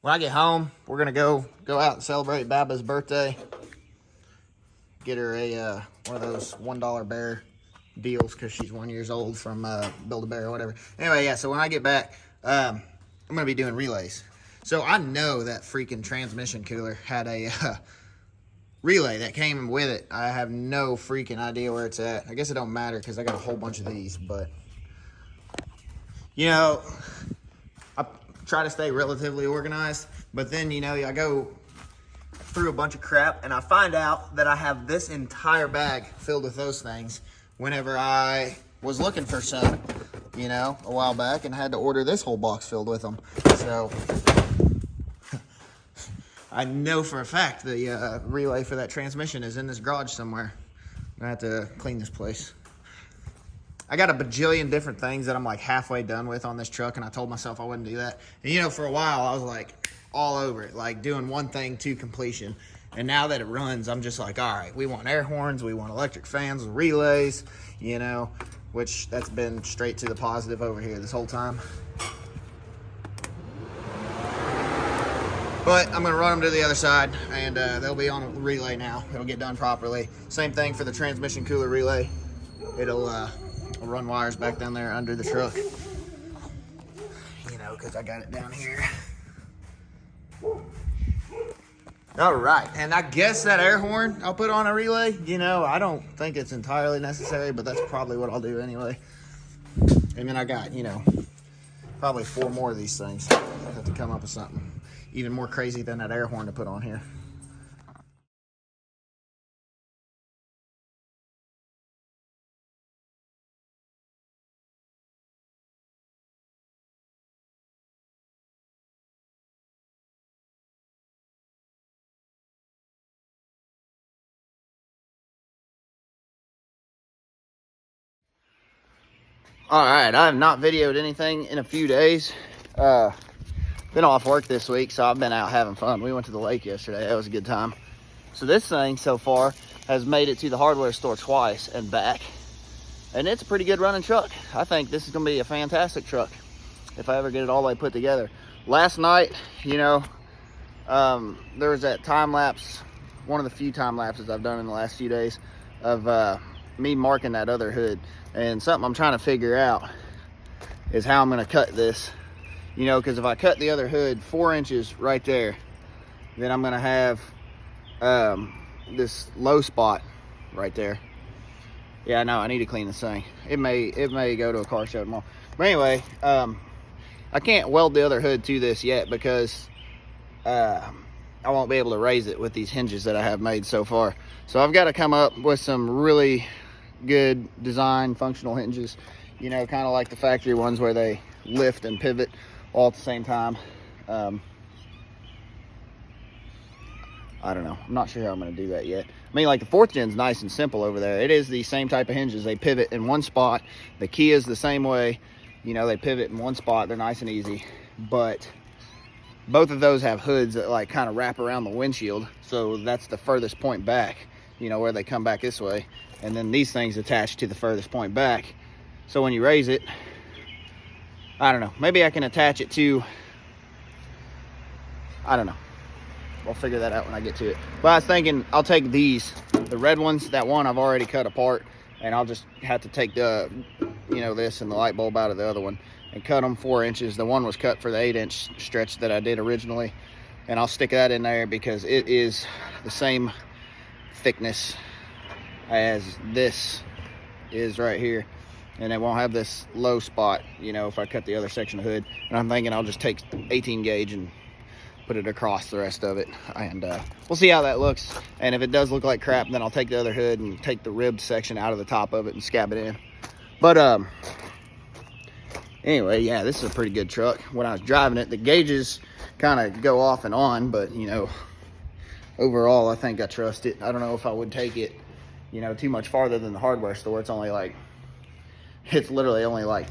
When I get home, we're gonna go out and celebrate Baba's birthday. Get her a one of those $1 bear deals because she's 1 year old from Build-A-Bear or whatever. Anyway, yeah. So when I get back, I'm gonna be doing relays. So I know that freaking transmission cooler had a relay that came with it. I have no freaking idea where it's at. I guess it don't matter because I got a whole bunch of these, but you know, I try to stay relatively organized, but then, you know, I go through a bunch of crap and I find out that I have this entire bag filled with those things whenever I was looking for some, you know, a while back, and had to order this whole box filled with them. So I know for a fact the relay for that transmission is in this garage somewhere. I have to clean this place. I got a bajillion different things that I'm like halfway done with on this truck, and I told myself I wouldn't do that. And you know, for a while I was like all over it, like doing one thing to completion. And now that it runs, I'm just like, all right, we want air horns, we want electric fans, relays, you know, which that's been straight to the positive over here this whole time. But I'm gonna run them to the other side, and they'll be on a relay now. It'll get done properly. Same thing for the transmission cooler relay. It'll run wires back down there under the truck, you know, because I got it down here. All right, and I guess that air horn I'll put on a relay. You know, I don't think it's entirely necessary, but that's probably what I'll do anyway. And then I got, you know, probably 4 more of these things. I have to come up with something even more crazy than that air horn to put on here. All right, I have not videoed anything in a few days. Been off work this week, so I've been out having fun. We went to the lake yesterday. That was a good time. So this thing so far has made it to the hardware store twice and back. And it's a pretty good running truck. I think this is gonna be a fantastic truck if I ever get it all the way put together. Last night, you know, there was that time lapse, one of the few time lapses I've done in the last few days of me marking that other hood. And something I'm trying to figure out is how I'm gonna cut this, you know, because if I cut the other hood 4 inches right there, then I'm gonna have this low spot right there. Yeah, no, I need to clean this thing. It may go to a car show tomorrow. But anyway, I can't weld the other hood to this yet because I won't be able to raise it with these hinges that I have made so far. So I've got to come up with some really good design functional hinges, you know, kind of like the factory ones where they lift and pivot all at the same time. I don't know, I'm not sure how I'm going to do that yet. I mean, like the 4th gen's nice and simple over there. It is the same type of hinges. They pivot in one spot. The Kia's the same way, you know, they pivot in one spot. They're nice and easy, but both of those have hoods that like kind of wrap around the windshield, so that's the furthest point back, you know, where they come back this way. And then these things attach to the furthest point back. So when you raise it, I don't know, maybe I can attach it to, I don't know. We'll figure that out when I get to it. But I was thinking I'll take these, the red ones, that one I've already cut apart, and I'll just have to take the, you know, this and the light bulb out of the other one and cut them 4 inches. The one was cut for the 8-inch stretch that I did originally, and I'll stick that in there because it is the same thickness as this is right here, and it won't have this low spot, you know, if I cut the other section of hood. And I'm thinking I'll just take 18 gauge and put it across the rest of it, and we'll see how that looks. And if it does look like crap, then I'll take the other hood and take the ribbed section out of the top of it and scab it in. But anyway, yeah, this is a pretty good truck. When I was driving it, the gauges kind of go off and on, but you know, overall I think I trust it. I don't know if I would take it, you know, too much farther than the hardware store. It's only like, it's literally only like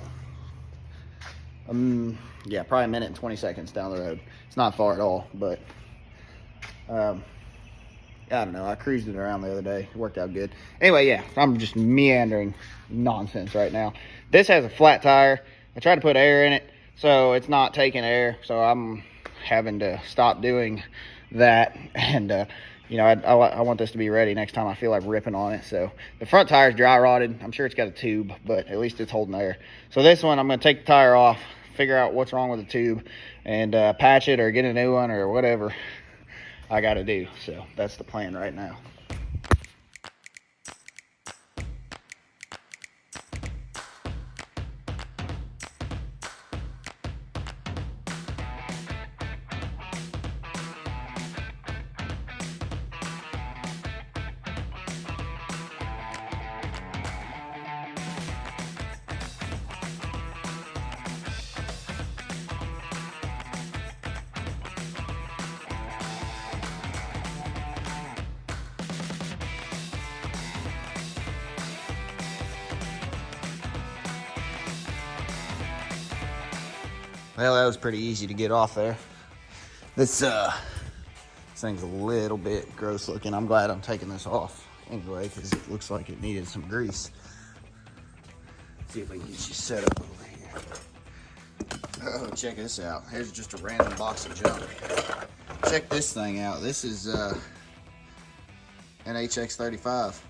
yeah, probably a minute and 20 seconds down the road. It's not far at all, but I don't know, I cruised it around the other day. It worked out good. Anyway, yeah, I'm just meandering nonsense right now. This has a flat tire. I tried to put air in it, so it's not taking air, so I'm having to stop doing that. And you know, I want this to be ready next time I feel like ripping on it. So the front tire's dry rotted. I'm sure it's got a tube, but at least it's holding air. So this one, I'm going to take the tire off, figure out what's wrong with the tube, and patch it or get a new one or whatever I got to do. So that's the plan right now. Well, that was pretty easy to get off there. This thing's a little bit gross looking. I'm glad I'm taking this off anyway, because it looks like it needed some grease. Let's see if we can get you set up over here. Oh, check this out. Here's just a random box of junk. Check this thing out. This is an HX35.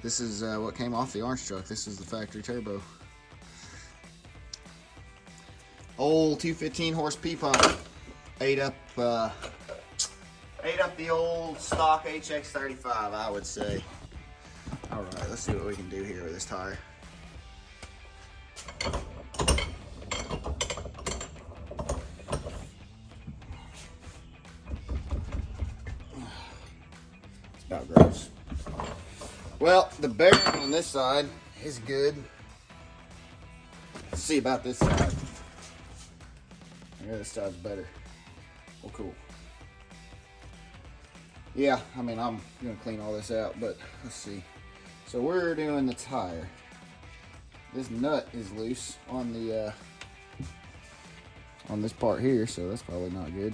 This is what came off the orange truck. This is the factory turbo. Old 215 horse P pump ate up the old stock HX35, I would say. All right, let's see what we can do here with this tire. It's about gross. Well, the bearing on this side is good. Let's see about this side. Yeah, this side's better. Well, cool. Yeah, I mean, I'm gonna clean all this out, but let's see. So we're doing the tire. This nut is loose on the on this part here, so that's probably not good.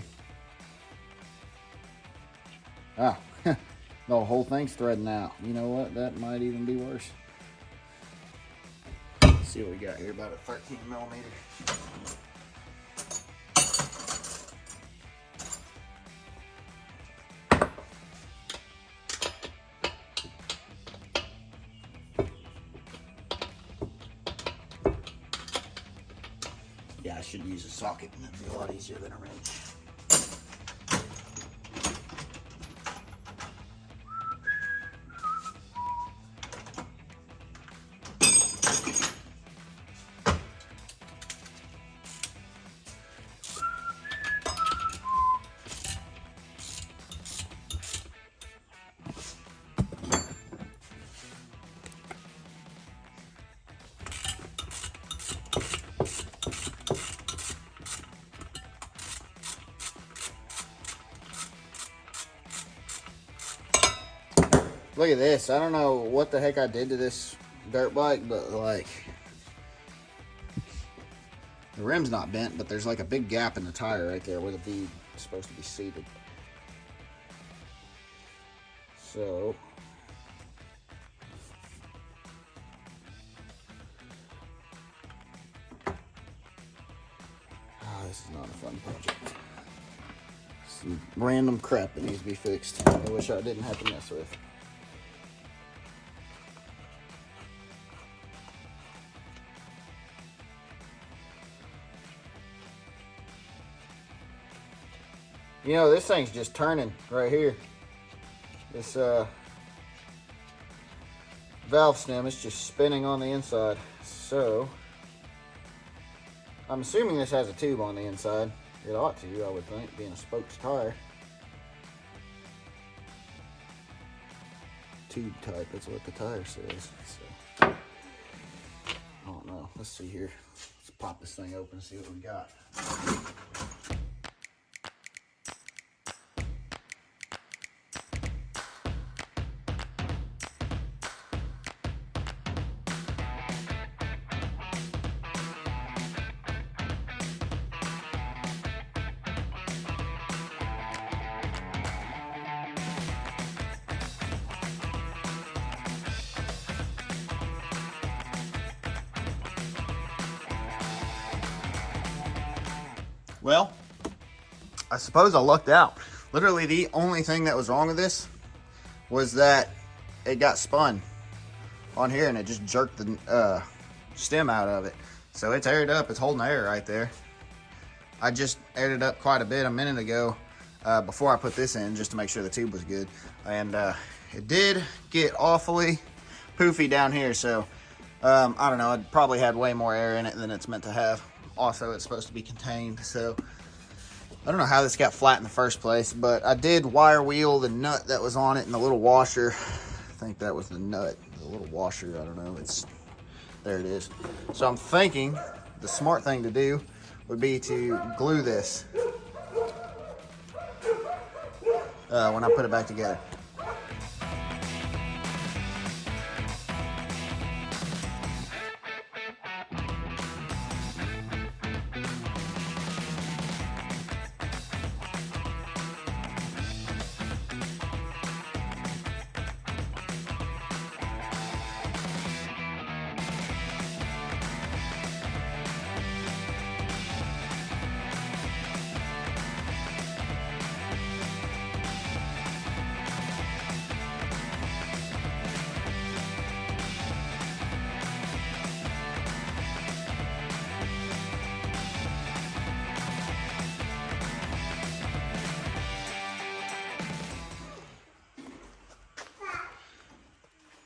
Ah, the whole thing's threading out. You know what? That might even be worse. Let's see what we got here. About a 13 millimeter. Yeah, I should use a socket, and that'd be a lot easier than a wrench. Look at this. I don't know what the heck I did to this dirt bike, but like the rim's not bent, but there's like a big gap in the tire right there where the bead is supposed to be seated. So this is not a fun project. Some random crap that needs to be fixed. I wish I didn't have to mess with. You know, this thing's just turning right here. This valve stem is just spinning on the inside. So I'm assuming this has a tube on the inside. It ought to, I would think, being a spokes tire. Tube type, that's what the tire says. So I don't know. Let's see here. Let's pop this thing open and see what we got. Well, I suppose I lucked out. Literally the only thing that was wrong with this was that it got spun on here and it just jerked the stem out of it. So it's aired up, it's holding the air right there. I just aired it up quite a bit a minute ago before I put this in, just to make sure the tube was good. And it did get awfully poofy down here, so I don't know, it probably had way more air in it than it's meant to have. Also, it's supposed to be contained, so I don't know how this got flat in the first place, but I did wire wheel the nut that was on it and the little washer. I think that was the nut, the little washer, I don't know, there it is. So I'm thinking the smart thing to do would be to glue this when I put it back together.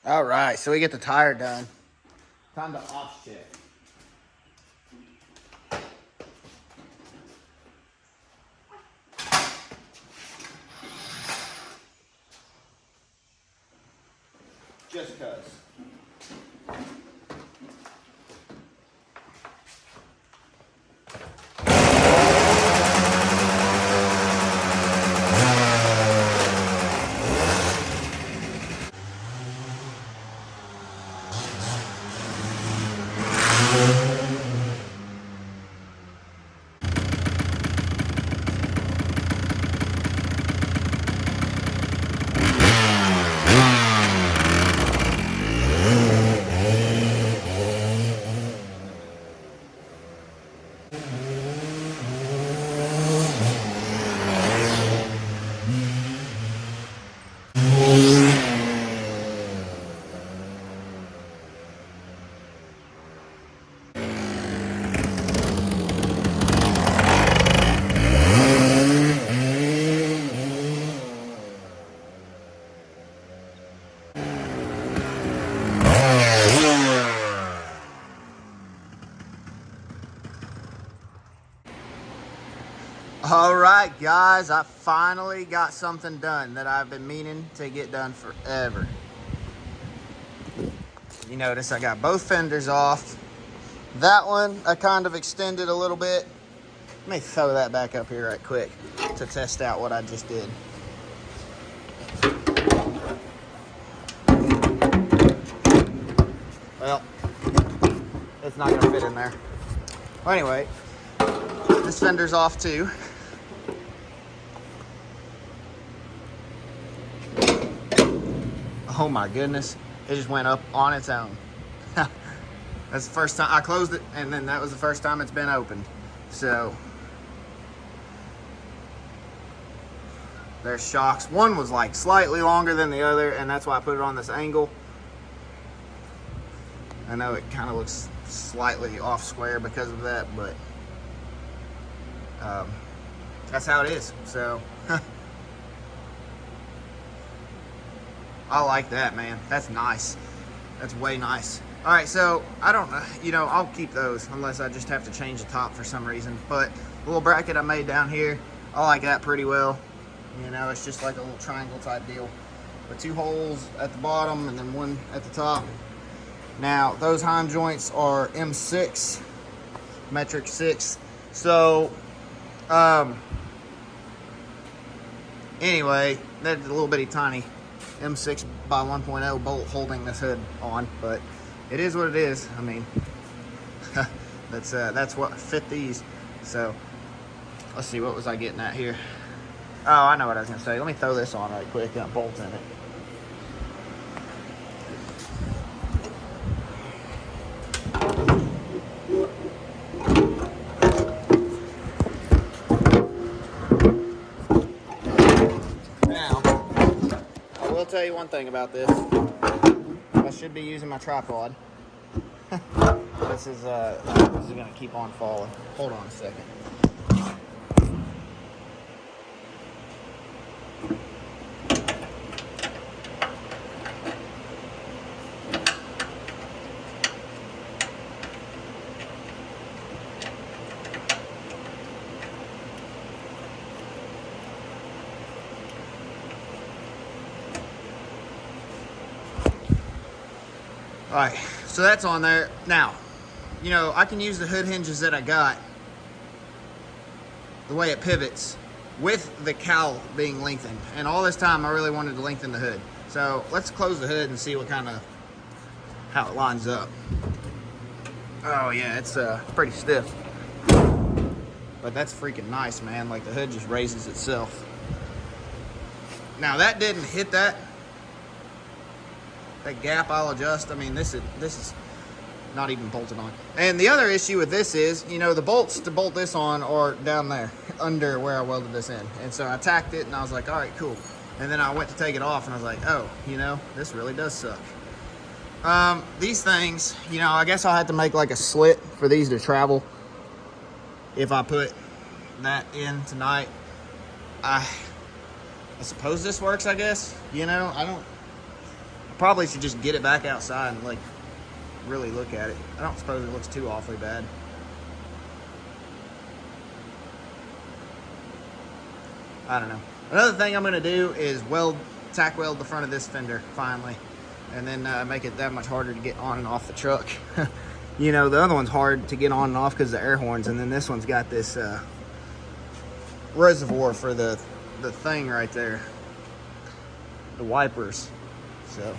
All right, so we get the tire done. Time to off check. Just cuz. All right, guys, I finally got something done that I've been meaning to get done forever. You notice I got both fenders off. That one I kind of extended a little bit. Let me throw that back up here right quick to test out what I just did. Well, it's not gonna fit in there. Well, anyway, this fender's off too. Oh my goodness, it just went up on its own. That's the first time I closed it, and then that was the first time it's been opened. So there's shocks. One was like slightly longer than the other, and that's why I put it on this angle. I know it kind of looks slightly off square because of that, but that's how it is. So I like that, man. That's nice. That's way nice. All right, so I don't know, you know, I'll keep those unless I just have to change the top for some reason. But the little bracket I made down here, I like that pretty well. You know, it's just like a little triangle type deal with two holes at the bottom and then one at the top. Now, those Heim joints are M6, metric 6. So, anyway, that's a little bitty tiny M6 by 1.0 bolt holding this hood on, but it is what it is. I mean, that's what fit these. So, let's see, what was I getting at here? Oh, I know what I was gonna say. Let me throw this on right quick and bolt in it. tell you one thing about this. I should be using my tripod. This is gonna keep on falling. Hold on a second. All right, so that's on there. Now, you know, I can use the hood hinges that I got, the way it pivots, with the cowl being lengthened. And all this time, I really wanted to lengthen the hood. So let's close the hood and see what kind of, how it lines up. Oh yeah, it's pretty stiff. But that's freaking nice, man. Like the hood just raises itself. Now that didn't hit that gap. I'll adjust. I mean, this is not even bolted on. And the other issue with this is, you know, the bolts to bolt this on are down there under where I welded this in. And so I tacked it and I was like, all right, cool. And then I went to take it off and I was like, oh, you know, this really does suck. These things, you know, I guess I'll have to make like a slit for these to travel if I put that in tonight. I suppose this works, I guess. You know, I probably should just get it back outside and like really look at it. I don't suppose it looks too awfully bad. I don't know. Another thing I'm going to do is tack weld the front of this fender finally, and then make it that much harder to get on and off the truck. You know, the other one's hard to get on and off because of the air horns, and then this one's got this reservoir for the thing right there, the wipers. So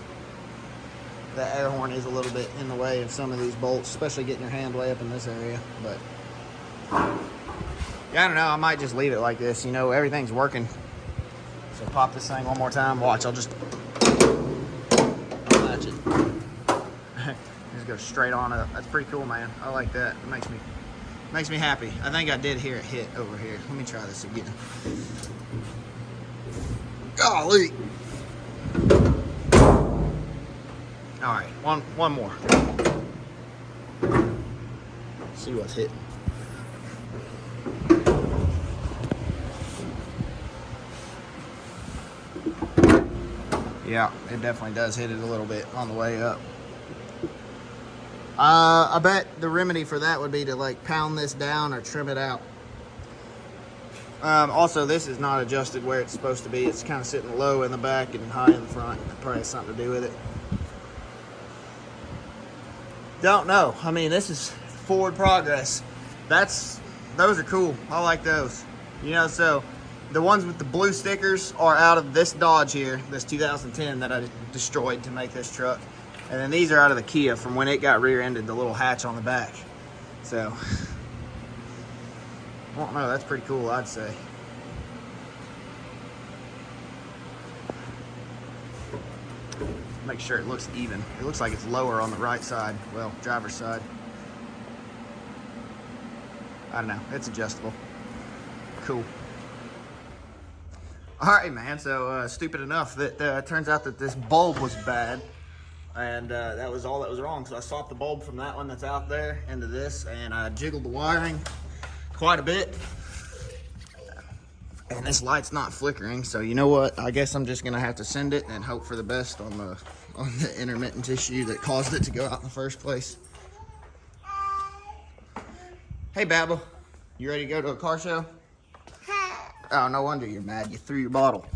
the air horn is a little bit in the way of some of these bolts, especially getting your hand way up in this area. But yeah, I don't know, I might just leave it like this. You know, everything's working. So pop this thing one more time. Watch, I'll just latch it. Just go straight on up. That's pretty cool, man. I like that. It makes me happy. I think I did hear it hit over here. Let me try this again. Golly. All right, one more. See what's hitting. Yeah, it definitely does hit it a little bit on the way up. I bet the remedy for that would be to like pound this down or trim it out. Also, this is not adjusted where it's supposed to be. It's kind of sitting low in the back and high in the front. It probably has something to do with it. Don't know. I mean, this is forward progress. Those are cool. I like those. You know, so the ones with the blue stickers are out of this Dodge here, this 2010 that I destroyed to make this truck. And then these are out of the Kia from when it got rear-ended, the little hatch on the back. So, I don't know, that's pretty cool, I'd say. Make sure it looks even. It looks like it's lower on the right side. Well, driver's side. I don't know, it's adjustable. Cool. All right, man, so stupid enough that it turns out that this bulb was bad. And that was all that was wrong. So I swapped the bulb from that one that's out there into this, and I jiggled the wiring quite a bit. And this light's not flickering, so you know what? I guess I'm just gonna have to send it and hope for the best on the intermittent issue that caused it to go out in the first place. Hey, Babble, you ready to go to a car show? Oh, no wonder you're mad. You threw your bottle.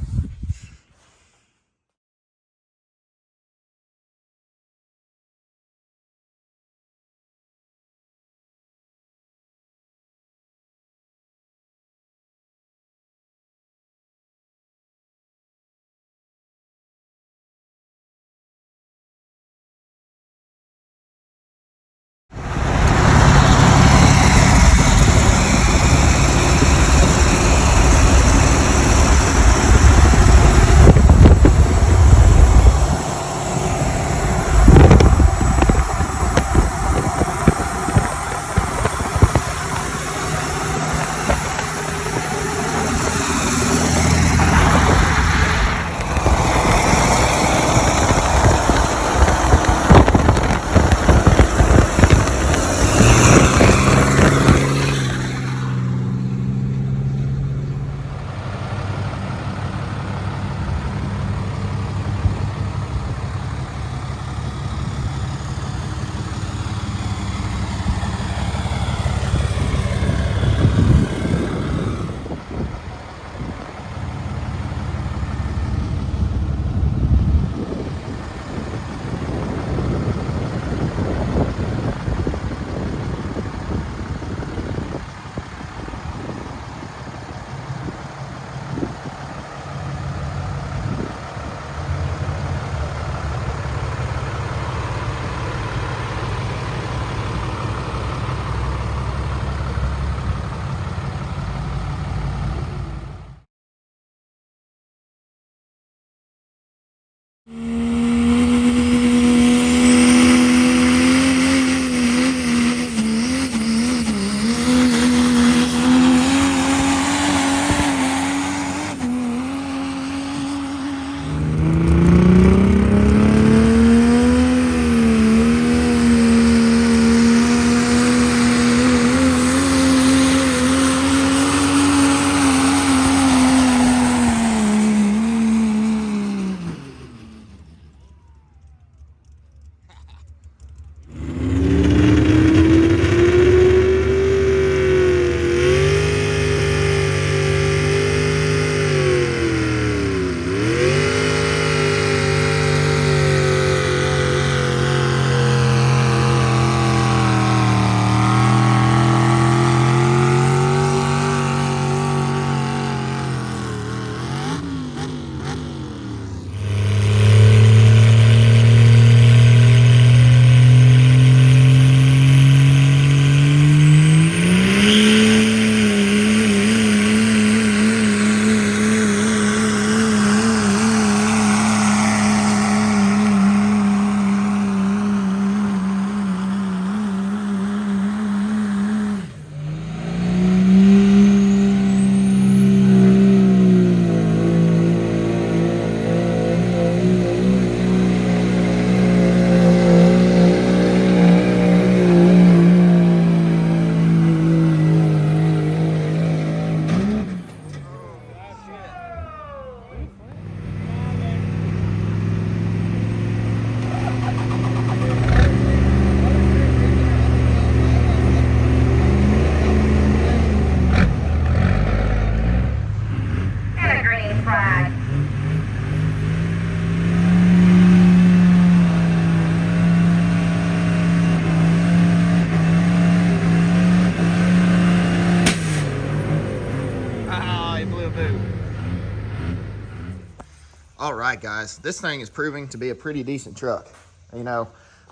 right, guys. This thing is proving to be a pretty decent truck. You know,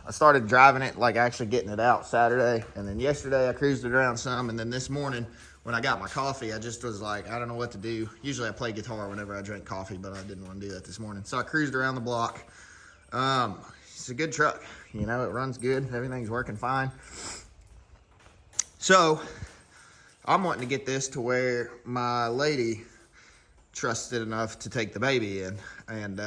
I started driving it, like actually getting it out Saturday, and then yesterday I cruised it around some, and then this morning when I got my coffee, I just was like, I don't know what to do. Usually I play guitar whenever I drink coffee, but I didn't want to do that this morning. So I cruised around the block. It's a good truck. You know, it runs good. Everything's working fine. So I'm wanting to get this to where my lady trusted enough to take the baby in, and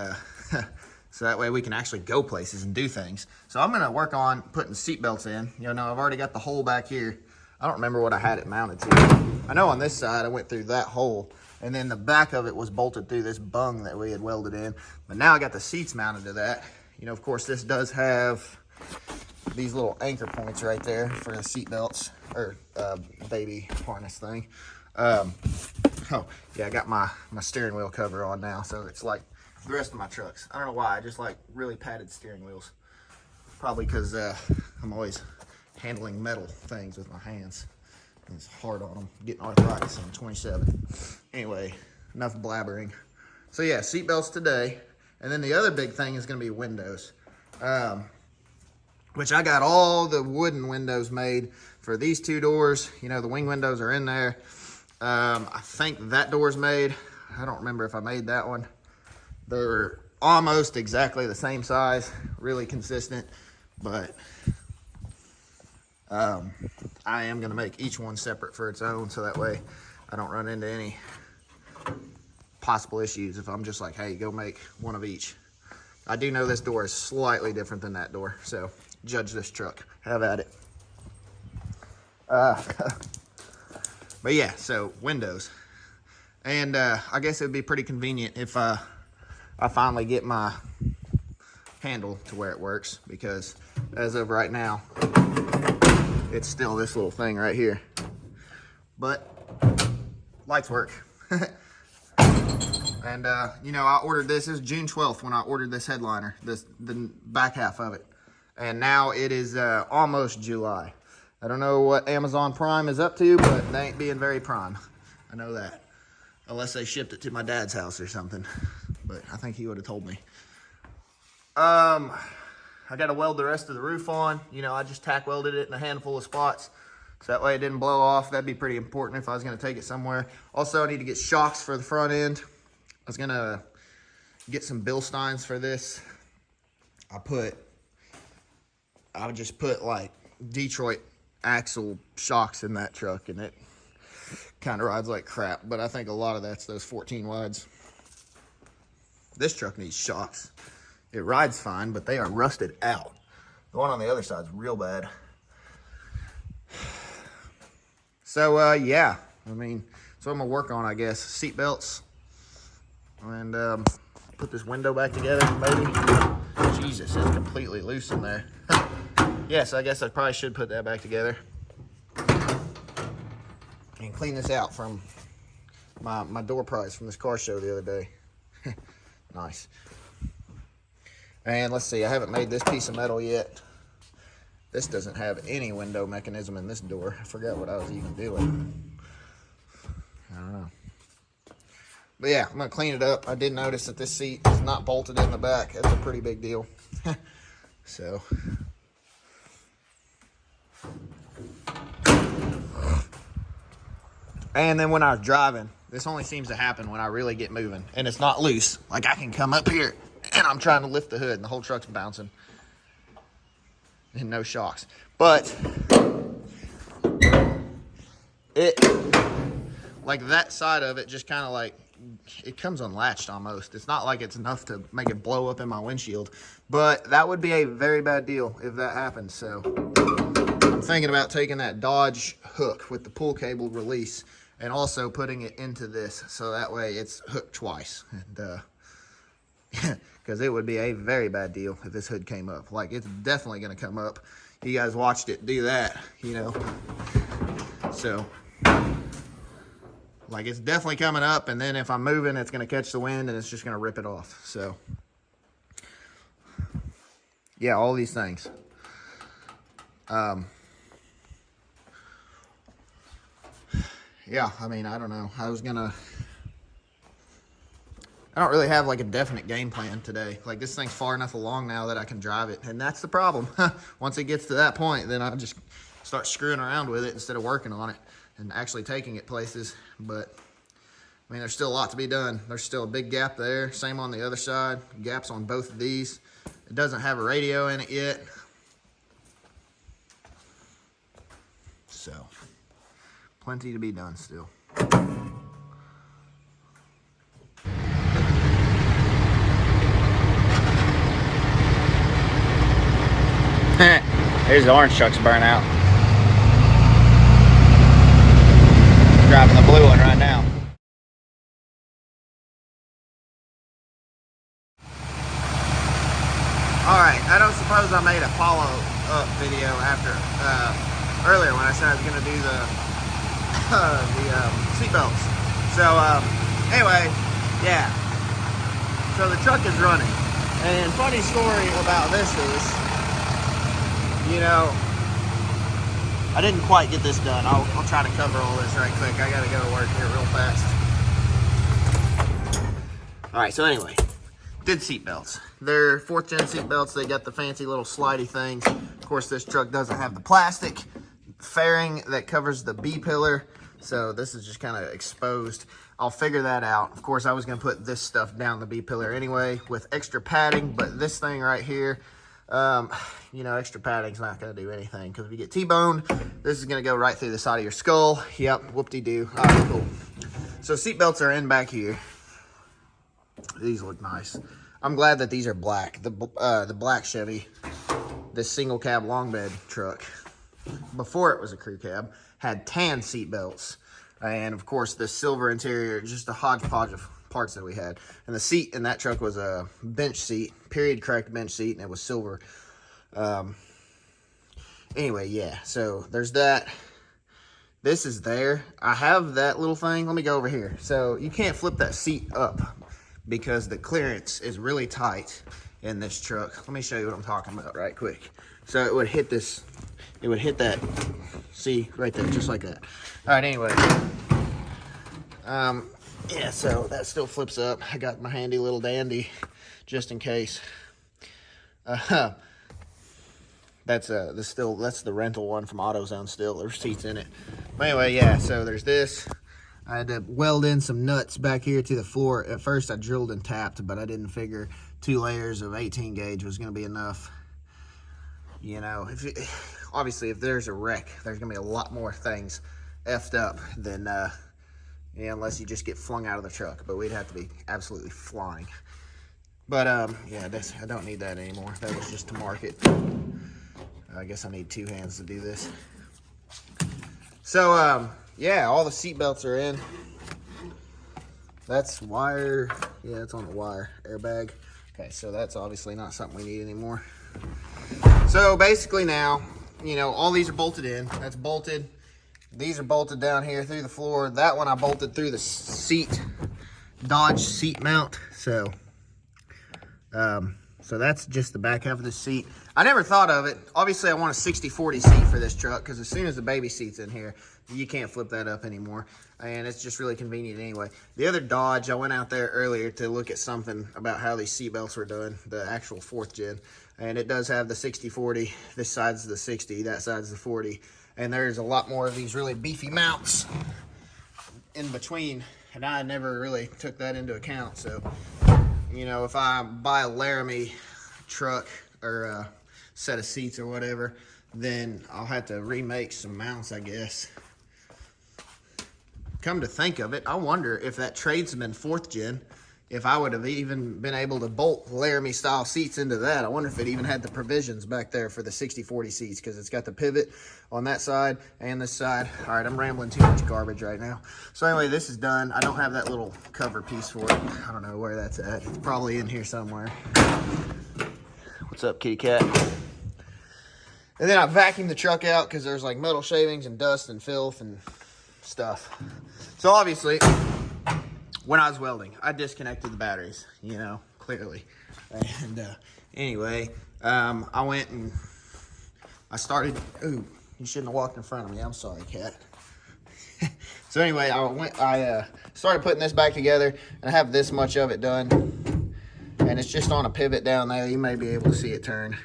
so that way we can actually go places and do things. So I'm gonna work on putting seat belts in. You know, I've already got the hole back here. I don't remember what I had it mounted to. I know on this side I went through that hole, and then the back of it was bolted through this bung that we had welded in. But now I got the seats mounted to that. You know, of course, this does have these little anchor points right there for the seat belts, or baby harness thing. Oh, yeah, I got my steering wheel cover on now, so it's like the rest of my trucks. I don't know why, I just like really padded steering wheels. Probably because I'm always handling metal things with my hands. And it's hard on them, getting arthritis on 27. Anyway, enough blabbering. So yeah, seat belts today. And then the other big thing is gonna be windows. Which I got all the wooden windows made for these two doors. You know, the wing windows are in there. I think that door's made. I don't remember if I made that one. They're almost exactly the same size, really consistent, but I am gonna make each one separate for its own, so that way I don't run into any possible issues if I'm just like, hey, go make one of each. I do know this door is slightly different than that door, so judge this truck. Have at it. But yeah, so windows. And I guess it would be pretty convenient if I finally get my handle to where it works, because as of right now, it's still this little thing right here. But lights work. And you know, I ordered this. It was June 12th when I ordered this headliner, the back half of it. And now it is almost July. I don't know what Amazon Prime is up to, but they ain't being very prime. I know that. Unless they shipped it to my dad's house or something. But I think he would have told me. I got to weld the rest of the roof on. You know, I just tack welded it in a handful of spots, so that way it didn't blow off. That'd be pretty important if I was going to take it somewhere. Also, I need to get shocks for the front end. I was going to get some Bilsteins for this. I would just put like Detroit axle shocks in that truck, and it kind of rides like crap. But I think a lot of that's those 14 wides. This truck needs shocks. It rides fine, but they are rusted out. The one on the other side is real bad. So yeah, I mean, so I'm gonna work on, I guess, seat belts, and put this window back together, maybe. Jesus, it's completely loose in there. Yes, I guess I probably should put that back together and clean this out from my door prize from this car show the other day. Nice. And let's see, I haven't made this piece of metal yet. This doesn't have any window mechanism in this door. I forgot what I was even doing. I don't know. But yeah, I'm gonna clean it up. I did notice that this seat is not bolted in the back. That's a pretty big deal. So. And then when I was driving, this only seems to happen when I really get moving and it's not loose. Like I can come up here and I'm trying to lift the hood and the whole truck's bouncing and no shocks. But it, like that side of it just kind of like, it comes unlatched almost. It's not like it's enough to make it blow up in my windshield, but that would be a very bad deal if that happens. So I'm thinking about taking that Dodge hook with the pull cable release and also putting it into this, so that way it's hooked twice. And because it would be a very bad deal if this hood came up. Like, it's definitely going to come up. You guys watched it do that, you know. So, like, it's definitely coming up, and then if I'm moving, it's going to catch the wind, and it's just going to rip it off. So, yeah, all these things. Yeah, I mean, I don't know. I was I don't really have like a definite game plan today. Like this thing's far enough along now that I can drive it, and that's the problem. Once it gets to that point, then I just start screwing around with it instead of working on it and actually taking it places. But I mean, there's still a lot to be done. There's still a big gap there. Same on the other side. Gaps on both of these. It doesn't have a radio in it yet. So, plenty to be done still. There's the orange truck's burnt out. Driving the blue one right now. Alright, I don't suppose I made a follow-up video after earlier when I said I was going to do the seat belts. So, anyway, yeah. So the truck is running. And funny story about this is, you know, I didn't quite get this done. I'll try to cover all this right quick. I gotta go to work here real fast. Alright, so anyway, did seat belts. They're 4th gen seat belts. They got the fancy little slidey things. Of course, this truck doesn't have the plastic fairing that covers the B pillar, so this is just kind of exposed. I'll figure that out. Of course, I was gonna put this stuff down the B pillar anyway with extra padding, but this thing right here, you know, extra padding's not going to do anything, because if you get T-boned, this is going to go right through the side of your skull. Yep, whoop-de-doo. All right, cool. So seat belts are in back here. These look nice. I'm glad that these are black. The black Chevy, this single cab long bed truck, before it was a crew cab, had tan seat belts. And of course, the silver interior, just a hodgepodge of parts that we had. And the seat in that truck was a bench seat, period correct bench seat, and it was silver. Anyway, yeah, so there's that. This is there. I have that little thing. Let me go over here. So you can't flip that seat up because the clearance is really tight in this truck. Let me show you what I'm talking about right quick. So it would hit this, it would hit that, see, right there, just like that. All right, anyway. Yeah, so that still flips up. I got my handy little dandy just in case. That's the rental one from AutoZone still. There's seats in it. But anyway, yeah, so there's this. I had to weld in some nuts back here to the floor. At first I drilled and tapped, but I didn't figure 2 layers of 18 gauge was gonna be enough. You know, obviously if there's a wreck, there's gonna be a lot more things effed up than yeah, unless you just get flung out of the truck, but we'd have to be absolutely flying. But yeah, I don't need that anymore. That was just to mark it. I guess I need 2 hands to do this. So yeah, all the seat belts are in. That's wire. Yeah, it's on the wire. Airbag. Okay, so that's obviously not something we need anymore. So basically now, you know, all these are bolted in. That's bolted. These are bolted down here through the floor. That one I bolted through the seat, Dodge seat mount. So that's just the back half of the seat. I never thought of it. Obviously, I want a 60/40 seat for this truck, because as soon as the baby seat's in here, you can't flip that up anymore. And it's just really convenient anyway. The other Dodge, I went out there earlier to look at something about how these seat belts were done, the actual 4th gen. And it does have the 60/40. This side's the 60, that side's the 40. And there's a lot more of these really beefy mounts in between, and I never really took that into account. So, you know, if I buy a Laramie truck or a set of seats or whatever, then I'll have to remake some mounts, I guess. Come to think of it, I wonder if that Tradesman 4th gen, if I would have even been able to bolt Laramie style seats into that. I wonder if it even had the provisions back there for the 60/40 seats, because it's got the pivot on that side and this side. All right, I'm rambling too much garbage right now. So anyway, this is done. I don't have that little cover piece for it. I don't know where that's at. It's probably in here somewhere. What's up, kitty cat? And then I vacuumed the truck out because there's like metal shavings and dust and filth and stuff. So obviously, when I was welding, I disconnected the batteries, you know, clearly. And anyway, I went and I started, ooh, you shouldn't have walked in front of me. I'm sorry, cat. So anyway, I started putting this back together, and I have this much of it done. And it's just on a pivot down there. You may be able to see it turn.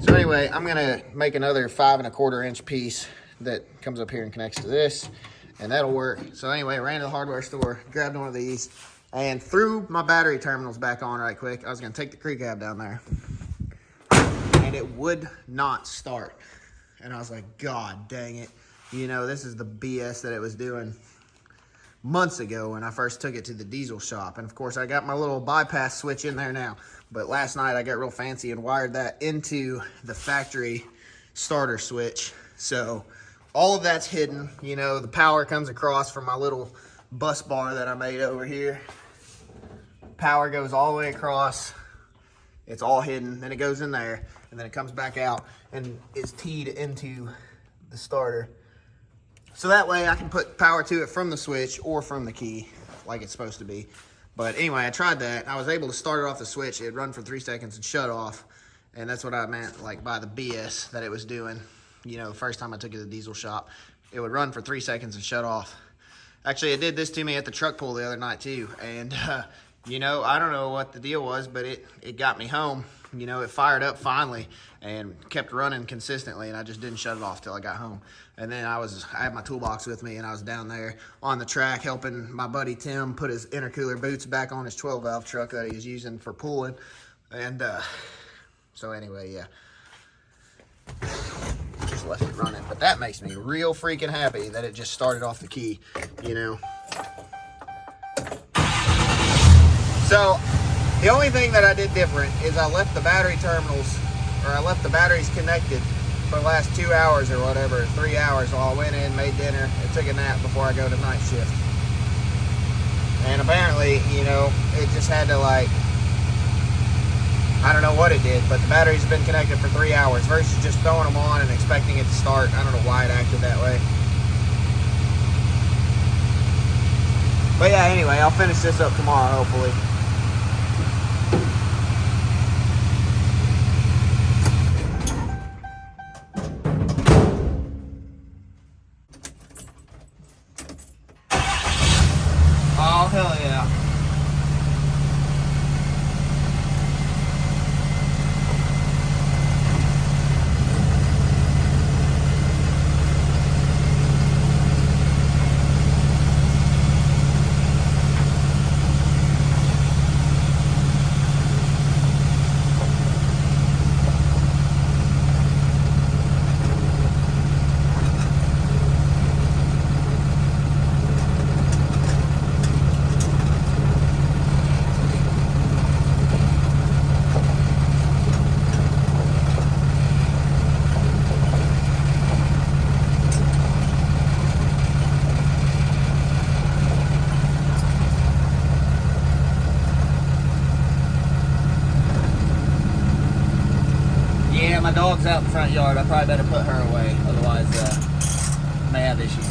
So anyway, I'm gonna make another 5 1/4 inch piece that comes up here and connects to this, and that'll work. So anyway, I ran to the hardware store, grabbed one of these, and threw my battery terminals back on right quick. I was gonna take the crew cab down there, and it would not start. And I was like, God dang it. You know, this is the BS that it was doing months ago when I first took it to the diesel shop. And of course, I got my little bypass switch in there now. But last night I got real fancy and wired that into the factory starter switch. So all of that's hidden. You know, the power comes across from my little bus bar that I made over here. Power goes all the way across. It's all hidden. Then it goes in there, and then it comes back out and is teed into the starter. So that way I can put power to it from the switch or from the key like it's supposed to be. But anyway, I tried that. I was able to start it off the switch. It'd run for 3 seconds and shut off. And that's what I meant like by the BS that it was doing. You know, the first time I took it to the diesel shop, it would run for 3 seconds and shut off. Actually, it did this to me at the truck pull the other night too. And, you know, I don't know what the deal was, but it got me home. You know, it fired up finally and kept running consistently, and I just didn't shut it off till I got home. And then I had my toolbox with me, and I was down there on the track helping my buddy Tim put his intercooler boots back on his 12-valve truck that he was using for pulling. And so anyway, yeah, just left it running. But that makes me real freaking happy that it just started off the key, you know. So the only thing that I did different is I left the battery terminals, or I left the batteries connected for the last 2 hours or whatever, 3 hours, while I went in, made dinner, and took a nap before I go to night shift. And apparently, you know, it just had to, like, I don't know what it did, but the batteries have been connected for 3 hours versus just throwing them on and expecting it to start. I don't know why it acted that way. But yeah, anyway, I'll finish this up tomorrow, hopefully. Oh, hell yeah. Yeah, my dog's out in the front yard. I probably better put her away, otherwise I may have issues.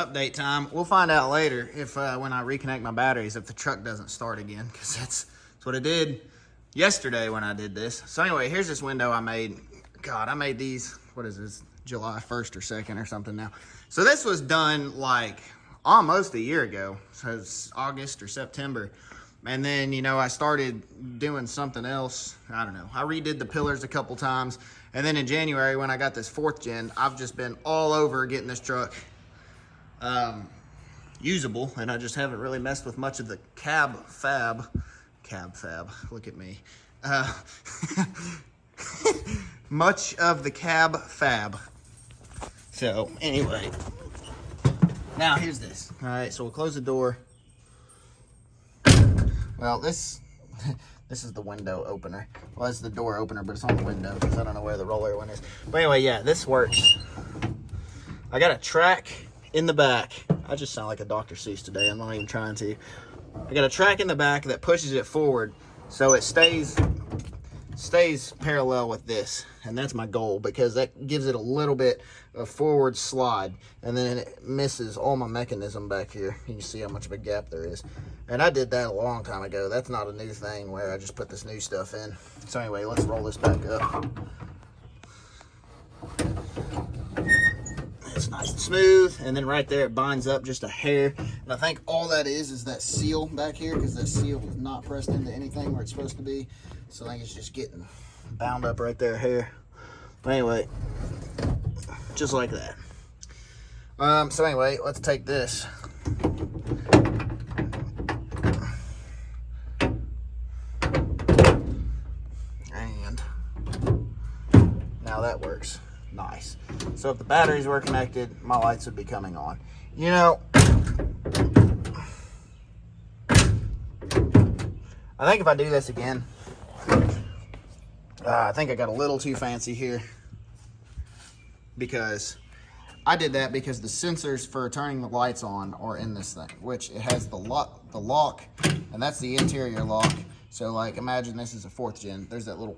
update time. We'll find out later if when I reconnect my batteries, if the truck doesn't start again, because that's what it did yesterday when I did this. So anyway, here's this window I made. God, I made these, what is this, July 1st or 2nd or something now. So this was done like almost a year ago. So it's August or September. And then, you know, I started doing something else. I don't know. I redid the pillars a couple times. And then in January, when I got this 4th gen, I've just been all over getting this truck usable. And I just haven't really messed with much of the cab fab. Look at me. Much of the cab fab. So, anyway. Now, here's this. All right, so we'll close the door. Well, this is the window opener. Well, it's the door opener, but it's on the window because I don't know where the roller one is. But anyway, yeah, this works. I got a track in the back. I just sound like a Dr. Seuss today. I'm not even trying to. I got a track in the back that pushes it forward so it stays parallel with this. And that's my goal because that gives it a little bit of forward slide. And then it misses all my mechanism back here. You can see how much of a gap there is. And I did that a long time ago. That's not a new thing where I just put this new stuff in. So anyway, let's roll this back up. It's nice and smooth. And then right there, it binds up just a hair. And I think all that is that seal back here because that seal is not pressed into anything where it's supposed to be. So I think it's just getting bound up right there, hair. But anyway, just like that. So anyway, let's take this. And now that works. Nice. So if the batteries were connected, my lights would be coming on. You know, I think if I do this again, I think I got a little too fancy here because I did that because the sensors for turning the lights on are in this thing, which it has the lock, and that's the interior lock. So like imagine this is a 4th gen. There's that little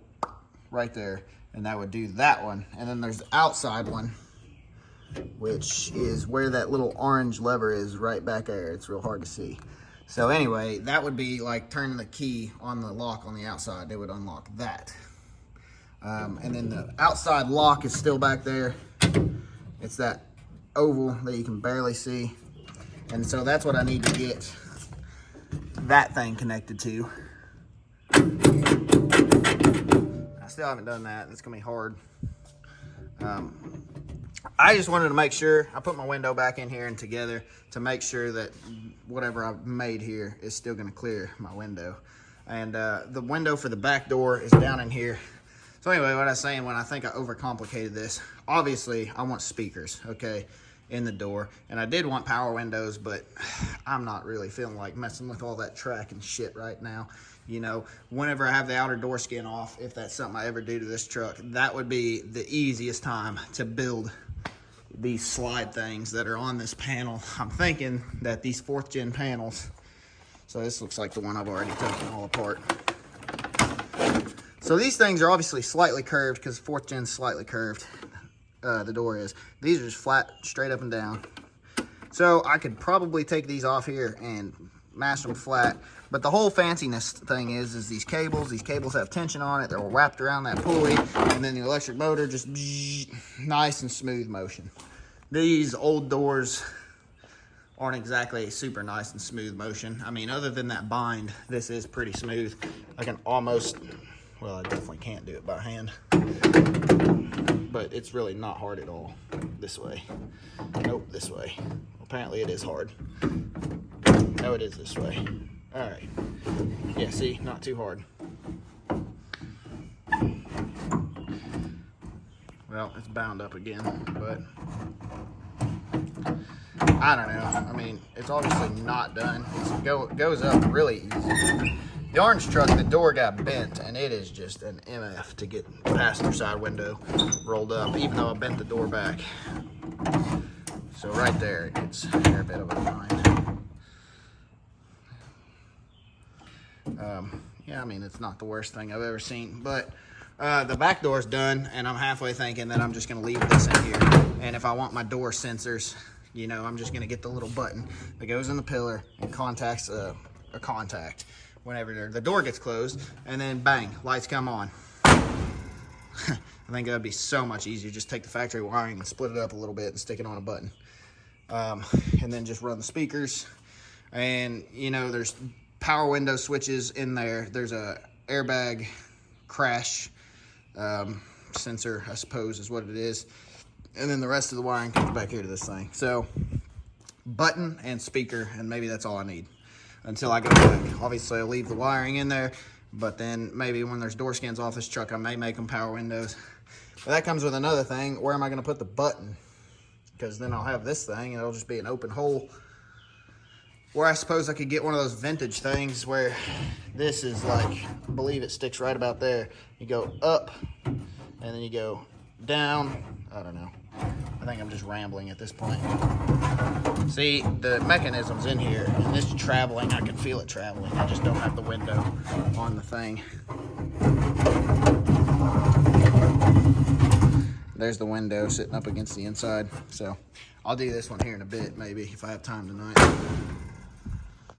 right there, and that would do that one. And then there's the outside one, which is where that little orange lever is right back there. It's real hard to see. So anyway, that would be like turning the key on the lock on the outside. It would unlock that. And then the outside lock is still back there. It's that oval that you can barely see. And so that's what I need to get that thing connected to. I still haven't done that. It's gonna be hard. I just wanted to make sure I put my window back in here and together to make sure that whatever I've made here is still gonna clear my window. And the window for the back door is down in here. So anyway, what I was saying when I think I overcomplicated this, obviously I want speakers, okay, in the door. And I did want power windows, but I'm not really feeling like messing with all that track and shit right now. You know, whenever I have the outer door skin off, if that's something I ever do to this truck, that would be the easiest time to build these slide things that are on this panel. I'm thinking that these 4th gen panels, so this looks like the one I've already taken all apart. So these things are obviously slightly curved because 4th gen's slightly curved. The door is. These are just flat, straight up and down. So I could probably take these off here and mash them flat. But the whole fanciness thing is these cables have tension on it. They're wrapped around that pulley. And then the electric motor just nice and smooth motion. These old doors aren't exactly super nice and smooth motion. I mean, other than that bind, this is pretty smooth. I can almost... Well, I definitely can't do it by hand, but it's really not hard at all. This way. Nope, this way. Apparently it is hard. No, it is this way. All right. Yeah, see, not too hard. Well, it's bound up again, but I don't know. I mean, it's obviously not done. It goes up really easy. The orange truck, the door got bent, and it is just an MF to get the passenger side window rolled up, even though I bent the door back. So right there, it's a fair bit of a bind. Yeah, I mean, it's not the worst thing I've ever seen, but the back door's done, and I'm halfway thinking that I'm just gonna leave this in here. And if I want my door sensors you know, I'm just gonna get the little button that goes in the pillar and contacts a contact whenever the door gets closed, and then bang, lights come on. I think that'd be so much easier. Just take the factory wiring and split it up a little bit and stick it on a button. And then just run the speakers. And you know, there's power window switches in there. There's a airbag crash sensor, I suppose is what it is. And then the rest of the wiring comes back here to this thing. So button and speaker, and maybe that's all I need until I go back. Obviously I'll leave the wiring in there, but then maybe when there's door skins off this truck, I may make them power windows. But that comes with another thing. Where am I gonna put the button? Because then I'll have this thing and it'll just be an open hole. Where I suppose I could get one of those vintage things where this is like, I believe it sticks right about there. You go up and then you go down. I don't know. I think I'm just rambling at this point. See, the mechanism's in here and this is traveling. I can feel it traveling. I just don't have the window on the thing. There's the window sitting up against the inside. So I'll do this one here in a bit, maybe, if I have time tonight.